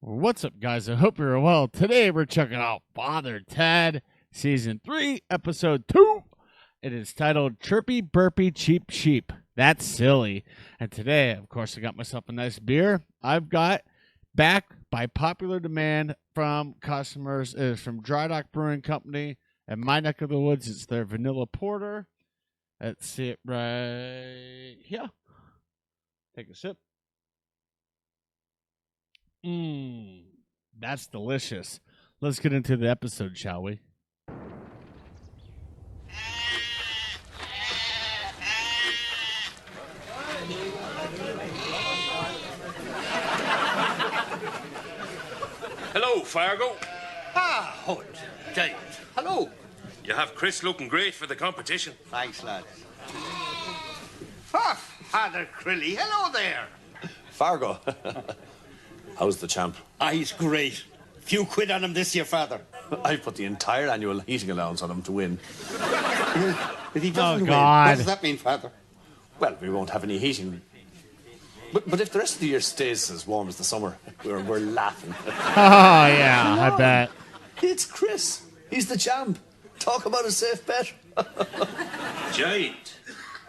What's up, guys? I hope you're well. Today we're checking out Father Ted, Season 3, Episode 2. It is titled Chirpy, Burpy, Cheap Sheep. That's silly. And today, of course, I got myself a nice beer. I've got, back by popular demand from customers, it is from Dry Dock Brewing Company. In my neck of the woods, it's their Vanilla Porter. Let's see it right here. Take a sip. That's delicious. Let's get into the episode, shall we? Hello, Fargo. Ah, Hood. Giant. Hello. You have Chris looking great for the competition. Thanks, lad. Ah, Father Crilly. Hello there. Fargo. How's the champ? Ah, he's great. Few quid on him this year, Father. I put the entire annual heating allowance on him to win. If he doesn't win, God. what does that mean, Father? Well, we won't have any heating. But if the rest of the year stays as warm as the summer, we're laughing. Oh, yeah, I bet. It's Chris. He's the champ. Talk about a safe bet. Giant,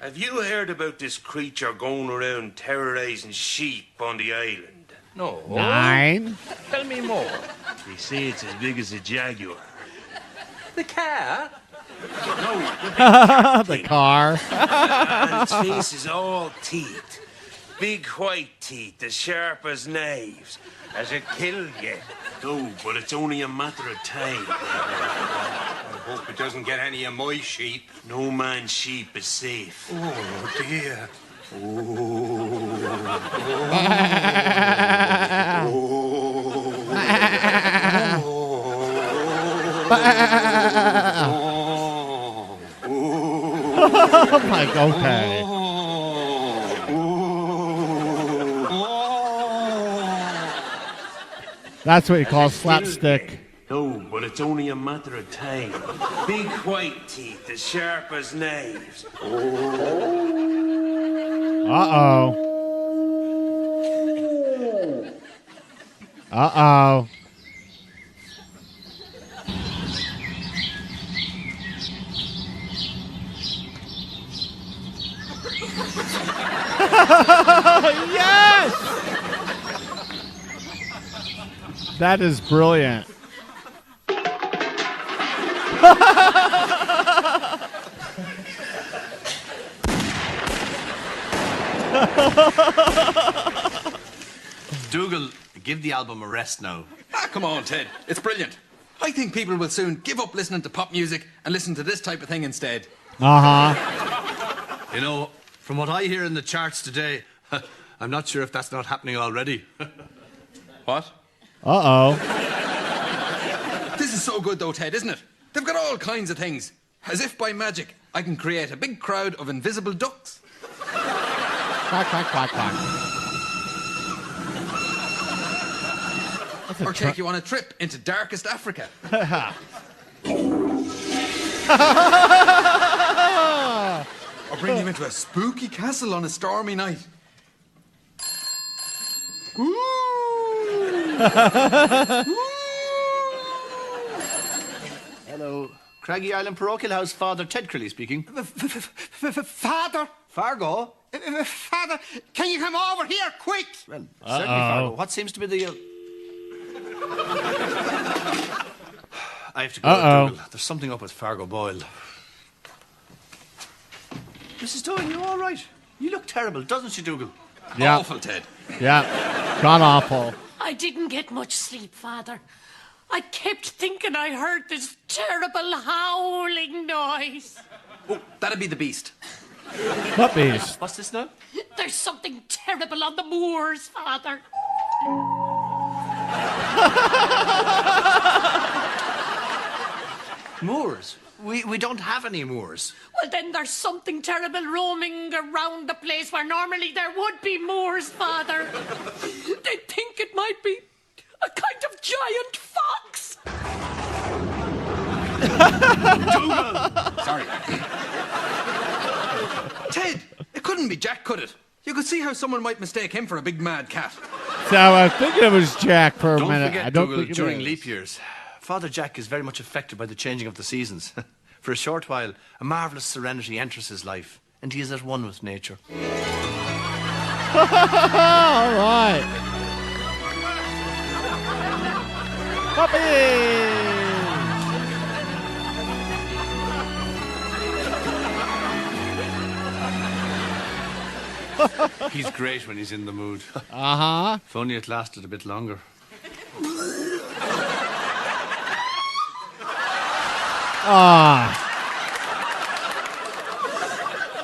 have you heard about this creature going around terrorizing sheep on the island? No. 9. Tell me more. They say it's as big as a jaguar. The car? No, The car. and its face is all teeth. Big white teeth as sharp as knives. As it kill you. No, but it's only a matter of time. I hope it doesn't get any of my sheep. No man's sheep is safe. Oh, dear. I'm like, okay. That's what you call slapstick. No, but it's only a matter of time. Big white teeth as sharp as knives. Uh-oh. Uh-oh. Yes! That is brilliant. Dougal, give the album a rest now. Ah, come on, Ted. It's brilliant. I think people will soon give up listening to pop music and listen to this type of thing instead. Uh-huh. You know, from what I hear in the charts today, I'm not sure if that's not happening already. What? Uh-oh. This is so good, though, Ted, isn't it? They've got all kinds of things. As if by magic, I can create a big crowd of invisible ducks. Quack, quack, quack, quack. Or take you on a trip into darkest Africa. Or bring you into a spooky castle on a stormy night. Hello. Craggy Island Parochial House, Father Ted Crilly speaking. Father? Fargo? Father, can you come over here, quick? Well, certainly, Fargo. What seems to be the... I have to go, Dougal. There's something up with Fargo Boyle. Mrs. Doyle, you all right? You look terrible, doesn't she, Dougal? Yeah. Awful, Ted. Yeah. God awful. I didn't get much sleep, Father. I kept thinking I heard this terrible howling noise. Oh, that'd be the beast. What beast? What's this now? There's something terrible on the moors, Father. Moors? We don't have any moors. Well, then there's something terrible roaming around the place where normally there would be moors, Father. They think it might be a kind of giant fox. Sorry. Ted, it couldn't be Jack, could it? You could see how someone might mistake him for a big mad cat. So I was thinking it was Jack for a Don't minute. forget, I don't Dougal, think it during is. leap years, Father Jack is very much affected by the changing of the seasons. For a short while, a marvellous serenity enters his life, and he is at one with nature. All right. Puppies! He's great when he's in the mood. Uh-huh. If only it lasted a bit longer. Ah.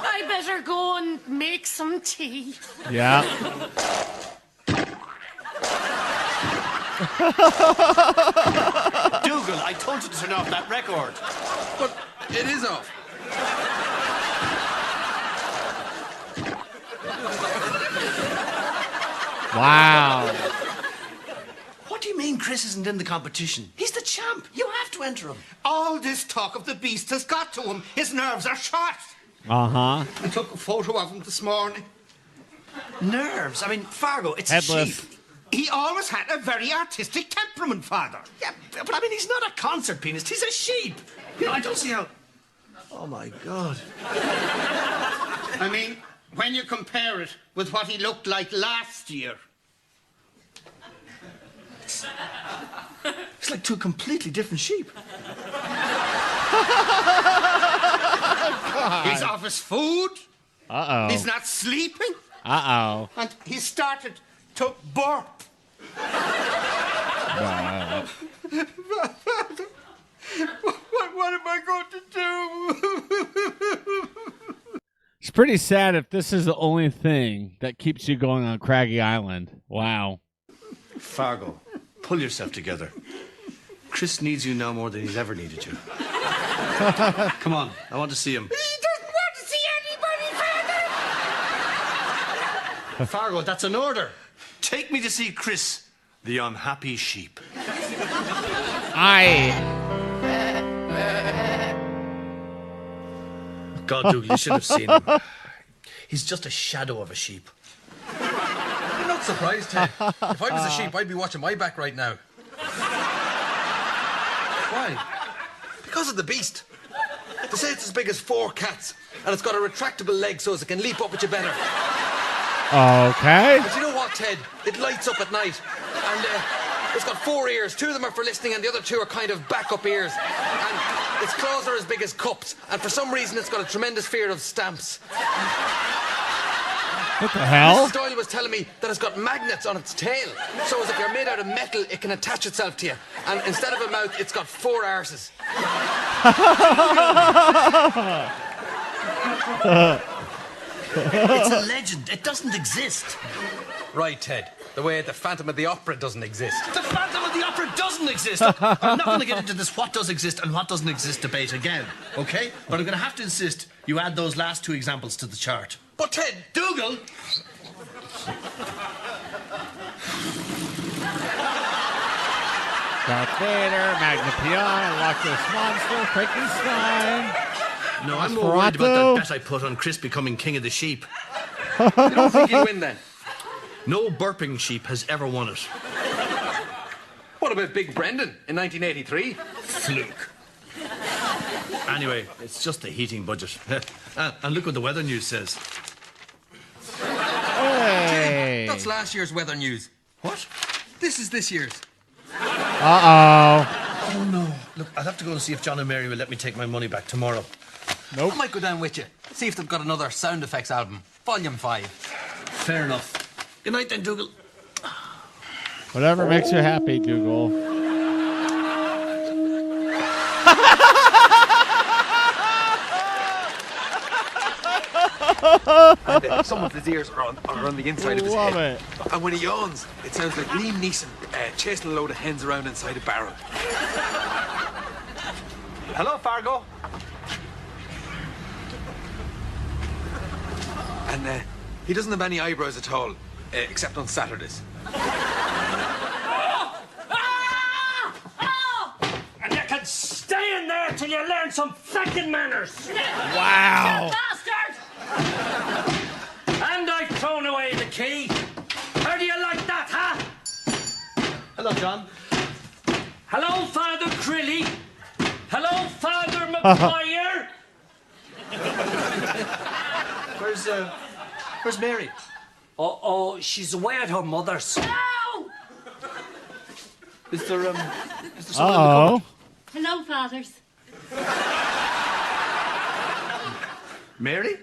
I better go and make some tea. Yeah. Dougal, I told you to turn off that record. But it is off. Wow. What do you mean Chris isn't in the competition? He's the champ. You have to enter him. All this talk of the beast has got to him. His nerves are shot. Uh-huh. I took a photo of him this morning. Nerves. I mean, Fargo, it's Headless. a sheep. He always had a very artistic temperament, Father. Yeah, but I mean, he's not a concert pianist. He's a sheep. You know, I don't see how... Oh, my God. I mean, when you compare it with what he looked like last year. It's like two completely different sheep. He's off his food. Uh-oh. He's not sleeping. Uh-oh. And he started to burp. Wow. What am I going to do? It's pretty sad if this is the only thing that keeps you going on Craggy Island. Wow. Fargo, pull yourself together. Chris needs you now more than he's ever needed you. Come on, I want to see him. He doesn't want to see anybody, Father. Fargo, that's an order. Take me to see Chris, the unhappy sheep. God, Dougal, you should have seen him. He's just a shadow of a sheep. I'm not surprised, Ted. If I was a sheep, I'd be watching my back right now. Why? Because of the beast. They say it's as big as 4 cats, and it's got a retractable leg so as it can leap up at you better. Okay. But you know what, Ted? It lights up at night, and it's got 4 ears. 2 of them are for listening, and the other 2 are kind of backup ears. And its claws are as big as cups, and for some reason it's got a tremendous fear of stamps. What the hell? Mrs. Doyle was telling me that it's got magnets on its tail, so as if you're made out of metal, it can attach itself to you. And instead of a mouth, it's got 4 arses. It's a legend. It doesn't exist. Right, Ted. The way the Phantom of the Opera doesn't exist. The Phantom of the Opera doesn't exist. I'm not going to get into this what does exist and what doesn't exist debate again, okay? But I'm going to have to insist you add those last 2 examples to the chart. But, Ted, Dougal! Darth Vader, Magna Loch Ness Monster, Frankenstein. No, I'm more worried about Nosferatu. that bet I put on Chris becoming king of the sheep. you don't think he'll win then? No burping sheep has ever won it. What about Big Brendan in 1983? Fluke. Anyway, it's just the heating budget. And look what the weather news says. Hey. That's last year's weather news. What? This is this year's. Uh-oh. Oh, no. Look, I'll have to go and see if John and Mary will let me take my money back tomorrow. I might go down with you. See if they've got another sound effects album. Volume 5. Fair enough. Good night then, Dougal. Whatever makes you happy, Dougal. And some of his ears are on the inside of his Love head. it. And when he yawns, it sounds like Liam Neeson chasing a load of hens around inside a barrel. Hello, Fargo. And he doesn't have any eyebrows at all, except on Saturdays. And you can stay in there till you learn some fucking manners. Wow. Bastard! And I've thrown Hello, John. Hello, Father Crilly. Hello, Father McGuire. Where's Mary? Oh, she's away at her mother's. Ow! Is there someone in the Uh-oh. cupboard? Hello, fathers. Mary?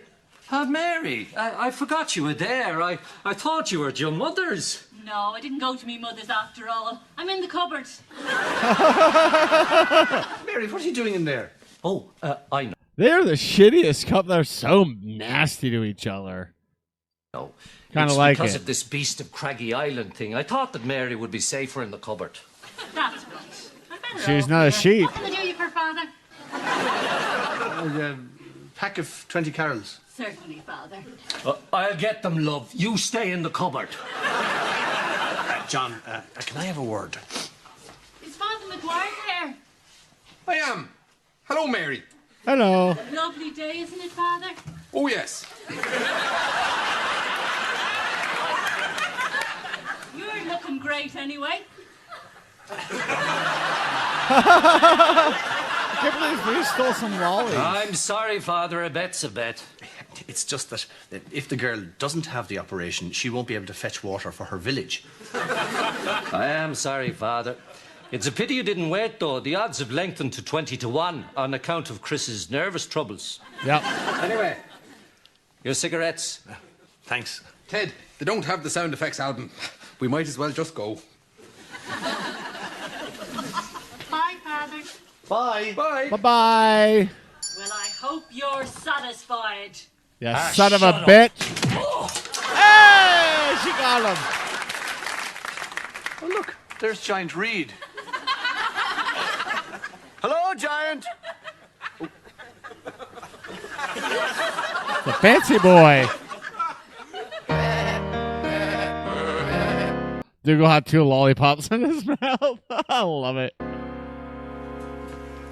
Mary, I forgot you were there. I thought you were at your mother's. No, I didn't go to me mother's after all. I'm in the cupboard. Mary, what are you doing in there? Oh, I know. They're the shittiest couple. They're so nasty to each other. Kind It's of like because it. of this beast of Craggy Island thing. I thought that Mary would be safer in the cupboard. That's right. I'm better She's off not a here. sheep. What can I do you for, Father? A pack of 20 carols. Certainly, Father. I'll get them, love. You stay in the cupboard. John, can I have a word? Is Father McGuire there? I am. Hello, Mary. Hello. Lovely day, isn't it, Father? Oh, yes. You're looking great anyway. I can't believe we stole some lollies. I'm sorry, Father. A bet's a bet. It's just that if the girl doesn't have the operation, she won't be able to fetch water for her village. I am sorry, Father. It's a pity you didn't wait, though. The odds have lengthened to 20-1 on account of Chris's nervous troubles. Yep. Anyway, Your cigarettes? Thanks. Ted, they don't have the sound effects album. We might as well just go. Bye, Father. Bye. Bye. Bye-bye. Well, I hope you're satisfied. You son of a bitch. Hey, she got him. Oh, look, there's Giant Reed. Hello, Giant. The fancy boy. Dougal had 2 lollipops in his mouth. I love it.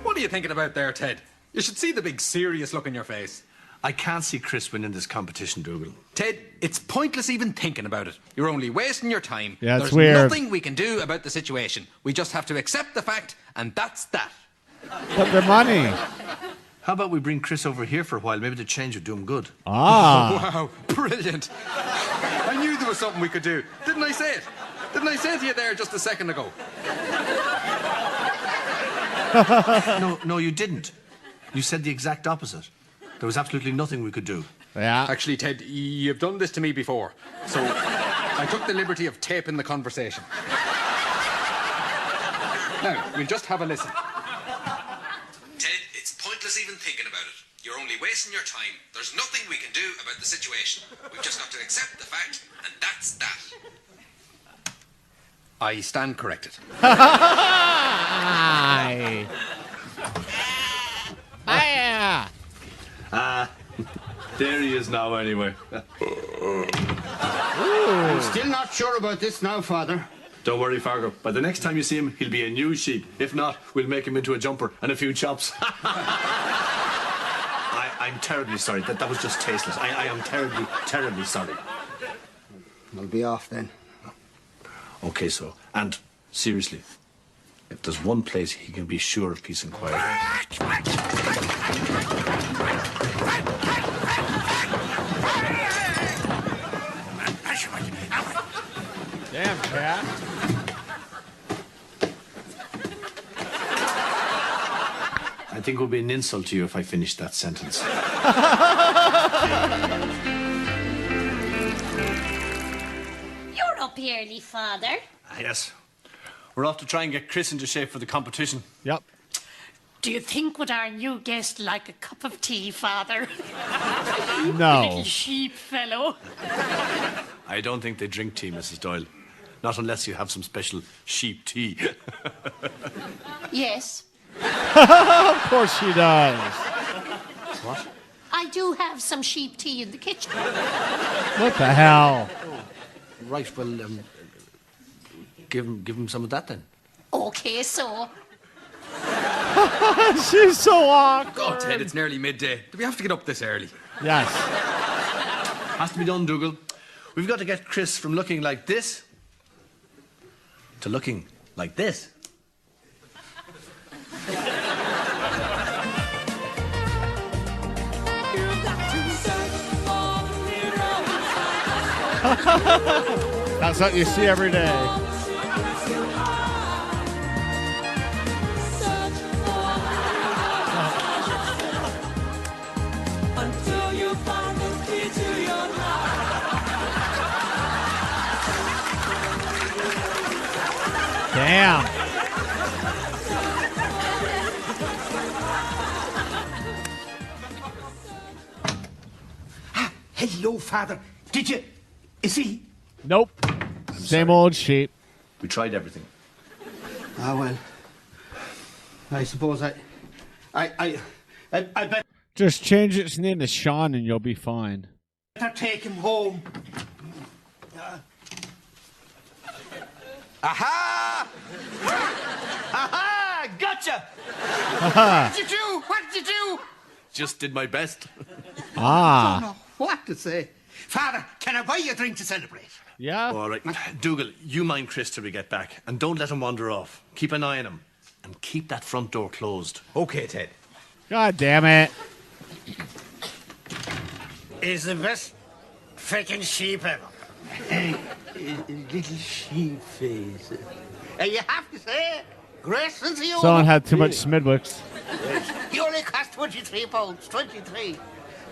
What are you thinking about there, Ted? You should see the big serious look in your face. I can't see Chris winning this competition, Dougal. Ted, it's pointless even thinking about it. You're only wasting your time. Yeah, it's There's weird. nothing we can do about the situation. We just have to accept the fact, and that's that. But the money. How about we bring Chris over here for a while? Maybe the change would do him good. Ah. Wow, brilliant. I knew there was something we could do. Didn't I say it? Didn't I say it to you there just a second ago? No, you didn't. You said the exact opposite. There was absolutely nothing we could do. Yeah. Actually, Ted, you've done this to me before. So I took the liberty of taping the conversation. Now, we'll just have a listen. Ted, it's pointless even thinking about it. You're only wasting your time. There's nothing we can do about the situation. We've just got to accept the fact, and that's that. I stand corrected. Aye. Bye. There he is now, anyway. I'm still not sure about this now, Father. Don't worry, Fargo. By the next time you see him, he'll be a new sheep. If not, we'll make him into a jumper and a few chops. I'm terribly sorry. That was just tasteless. I am terribly, terribly sorry. I'll be off then. Okay, so, and seriously, if there's one place he can be sure of peace and quiet. Damn, cat. I think it would be an insult to you if I finished that sentence. You're up early, Father. Yes. We're off to try and get Chris into shape for the competition. Yep. Do you think would our new guest like a cup of tea, Father? No. Little sheep fellow. I don't think they drink tea, Mrs. Doyle. Not unless you have some special sheep tea. Yes, Of course she does. What? I do have some sheep tea in the kitchen. What the hell? Right, well, give him some of that then. Okay, so She's so awkward. God, Ted, it's nearly midday. Do we have to get up this early? Yes. Has to be done, Dougal. We've got to get Chris from looking like this to looking Like this. That's what you see every day. Damn. Hello, Father. Did you... Is he... Nope. Same old sheep. We tried everything. Ah, well. I suppose I better Just change its name to Sean and you'll be fine. take him home. Aha! Aha! Gotcha! What did you do? What did you do? Just did my best. Ah. I don't know what to say. Father, can I buy you a drink to celebrate? Yeah? All right. Dougal, you mind Chris till we get back. And don't let him wander off. Keep an eye on him. And keep that front door closed. Okay, Ted. God damn it. Is the best freaking sheep ever. Little sheep face. You have to say, great sense of humor. Someone had too much Smidwicks. He only cost £23, 23.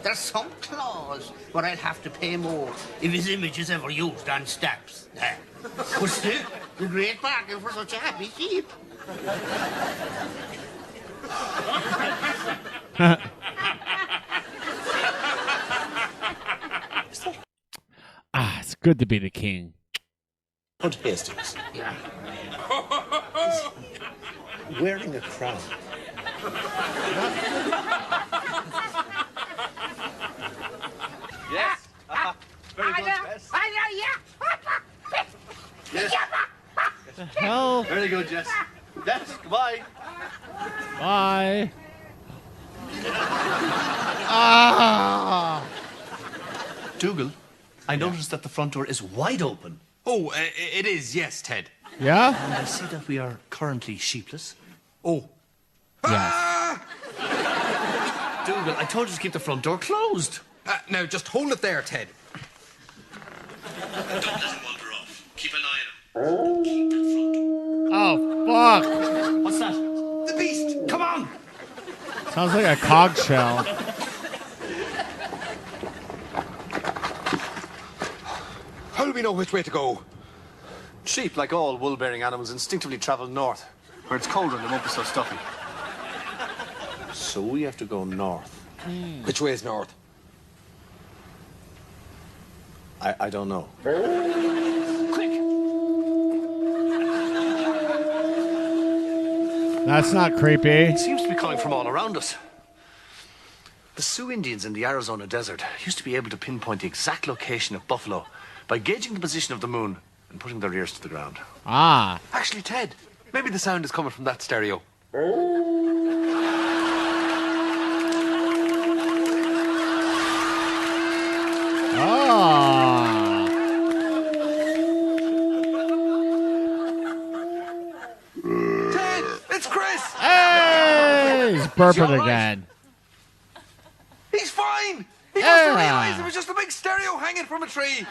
There's some clause where I'll have to pay more if his image is ever used on stamps. But still, the great bargain for such a happy sheep. Ah, it's good to be the king. Count Hastings. Yeah. Wearing a crown. Yes. Very good, Jess. Yes. Hell. Very good, Jess. Jess, goodbye. Bye. Ah. Dougal, I noticed that the front door is wide open. Oh, it is, yes, Ted. Yeah? And I see that we are currently sheepless. Oh. Yes. Dougal, I told you to keep the front door closed. Now, just hold it there, Ted. Don't let him wander off. Keep an eye on him. Oh, fuck. What's that? The beast! Come on! Sounds like a cog shell. How do we know which way to go? Sheep, like all wool-bearing animals, instinctively travel north, where it's colder and they won't be so stuffy. So we have to go north. Which way is north? I don't know. Quick! That's not creepy. It seems to be coming from all around us. The Sioux Indians in the Arizona desert used to be able to pinpoint the exact location of buffalo by gauging the position of the moon and putting their ears to the ground. Ah. Actually, Ted, maybe the sound is coming from that stereo. Ah. Ted, it's Chris! Hey! He's burping all right? again. He's fine! He must Yeah. have realised it was just a big stereo hanging from a tree.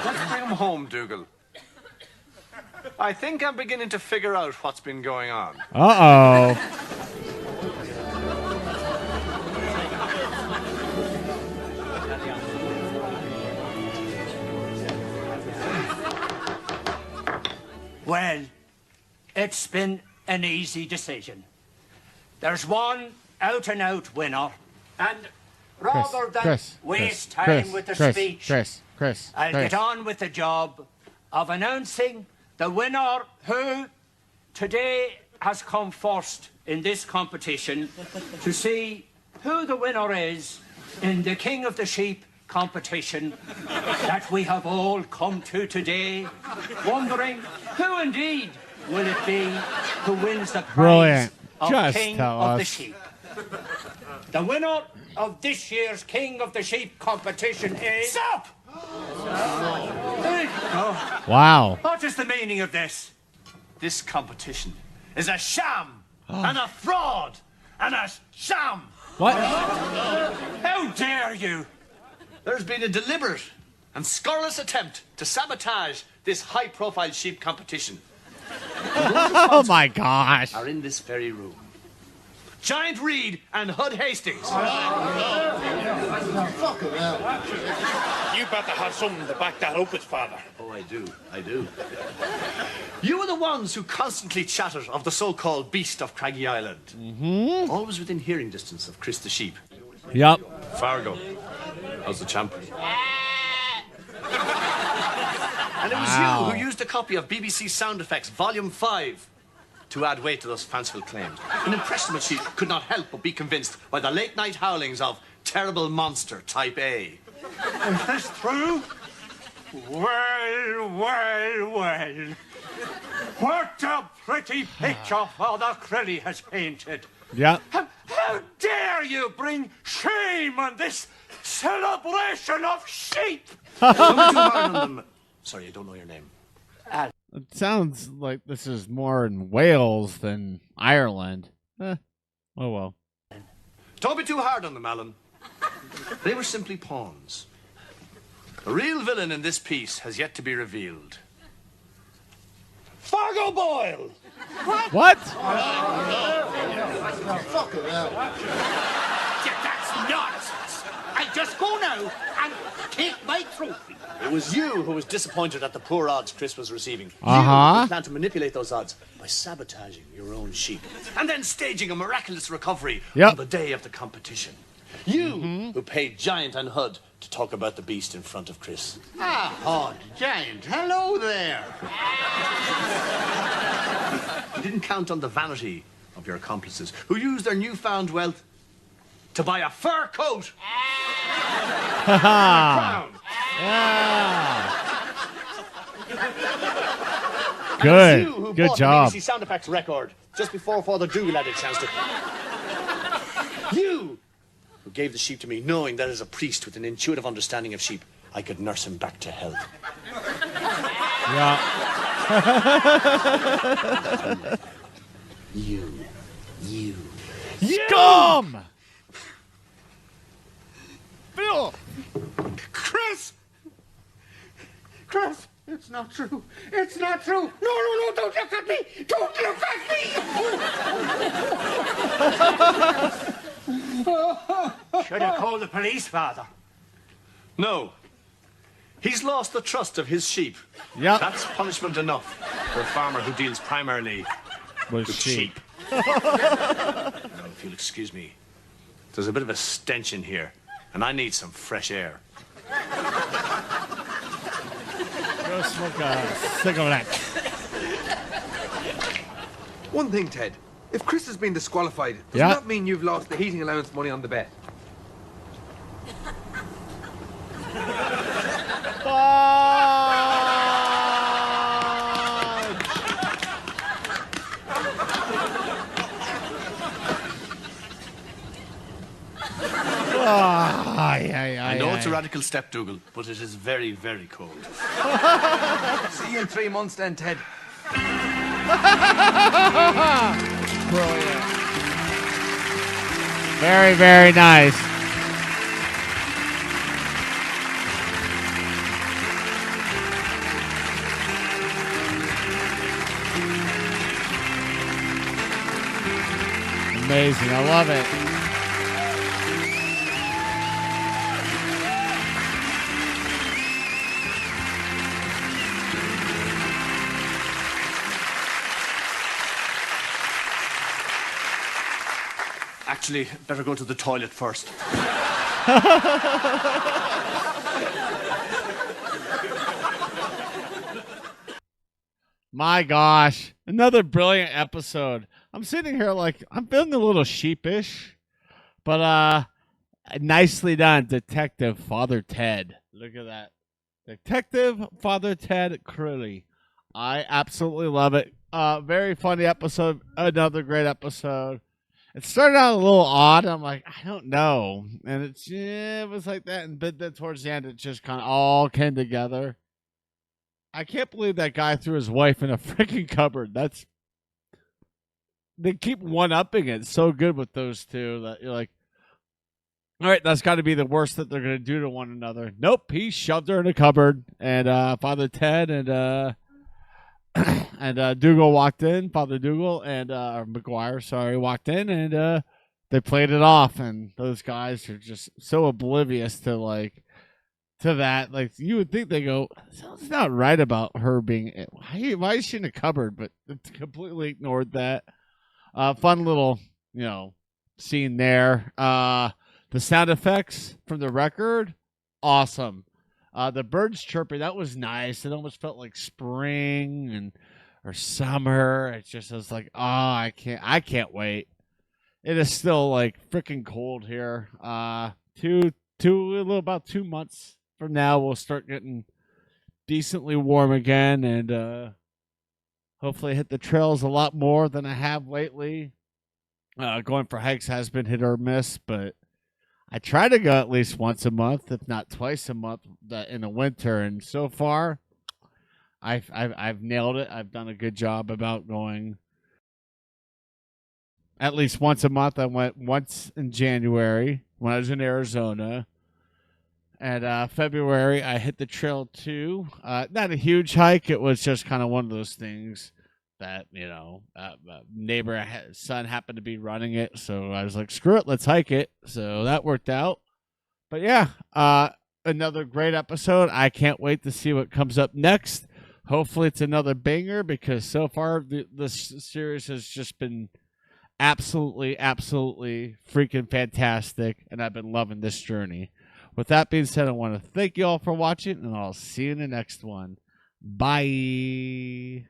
Let's bring him home, Dougal. I think I'm beginning to figure out what's been going on. Uh-oh. Well, it's been an easy decision. There's one out-and-out winner, and rather than waste time with the speech, I'll get on with the job of announcing the winner who today has come first in this competition to see who the winner is in the King of the Sheep competition that we have all come to today, wondering who indeed will it be who wins the prize Brilliant. of Just King tell of the us. Sheep. The winner of this year's King of the Sheep competition is... Stop! Wow. What is the meaning of this? this competition is a sham and a fraud and a sham. What? How dare you? There's been a deliberate and scurrilous attempt to sabotage this high-profile sheep competition. Oh my gosh. Are in this very room. Giant Reed and Hud Hastings. You better have something to back that up with, Father. Oh, I do. You are the ones who constantly chatter of the so-called beast of Craggy Island. Mm-hmm. Always within hearing distance of Chris the sheep. Yep. Fargo. How's the champ? And it was you who used a copy of BBC Sound Effects Volume 5 to add weight to those fanciful claims. An impressionable sheep could not help but be convinced by the late-night howlings of terrible monster Type A. Is this true? Well. What a pretty picture Father Crilly has painted. Yep. How dare you bring shame on this celebration of sheep? Don't be too hard on them. Sorry, I don't know your name. It sounds like this is more in Wales than Ireland. Oh well. Don't be too hard on them, Alan. They were simply pawns. The real villain in this piece has yet to be revealed. Fargo Boyle! What? That's nonsense. I just go now and take my trophy. It was you who was disappointed at the poor odds Chris was receiving. Uh-huh. You planned to manipulate those odds by sabotaging your own sheep and then staging a miraculous recovery on the day of the competition. You who paid Giant and Hud to talk about the beast in front of Chris. Ah, Hud, Giant, hello there. You didn't count on the vanity of your accomplices who used their newfound wealth to buy a fur coat. And a crown. Good. You who Good bought job. the BBC Sound Effects record just before Father Dougal had a chance to. You who gave the sheep to me, knowing that as a priest with an intuitive understanding of sheep, I could nurse him back to health. Yeah. You. Scum! Bill! Chris, it's not true. It's not true. No, don't look at me. Don't look at me. Should have called the police, Father. No. He's lost the trust of his sheep. Yep. That's punishment enough for a farmer who deals primarily With with sheep. sheep. Now, if you'll excuse me, there's a bit of a stench in here, and I need some fresh air. Go smoke a cigarette. One thing, Ted. If Chris has been disqualified, does Yeah. that mean you've lost the heating allowance money on the bet? I know it's a radical step, Dougal, but it is very, very cold. See you in 3 months then, Ted. Brilliant. Very, very nice. Amazing. I love it. Actually, better go to the toilet first. My gosh. Another brilliant episode. I'm sitting here like I'm feeling a little sheepish, but nicely done, Detective Father Ted. Look at that. Detective Father Ted Crilly. I absolutely love it. Very funny episode. Another great episode. It started out a little odd. I'm like, I don't know. And it was like that. And then towards the end, it just kind of all came together. I can't believe that guy threw his wife in a freaking cupboard. They keep one-upping it so good with those two that you're like, all right, that's got to be the worst that they're going to do to one another. Nope, he shoved her in a cupboard, and Father Ted and Dougal walked in. Father Dougal and McGuire, sorry, walked in, and they played it off. And those guys are just so oblivious to that. Like, you would think they go, something's not right about her being. Why is she in a cupboard? But it's completely ignored that. Fun little, scene there. The sound effects from the record, awesome. The birds chirping, that was nice. It almost felt like spring or summer. It just was like, I can't wait. It is still like freaking cold here. About 2 months from now, we'll start getting decently warm again, and hopefully hit the trails a lot more than I have lately. Going for hikes has been hit or miss, but I try to go at least once a month, if not twice a month, in the winter. And so far, I've nailed it. I've done a good job about going at least once a month. I went once in January when I was in Arizona. And February, I hit the trail too. Not a huge hike. It was just kind of one of those things that, neighbor son happened to be running it. So I was like, screw it, let's hike it. So that worked out. But yeah, another great episode. I can't wait to see what comes up next. Hopefully it's another banger, because so far this series has just been absolutely freaking fantastic. And I've been loving this journey. With that being said, I want to thank you all for watching, and I'll see you in the next one. Bye.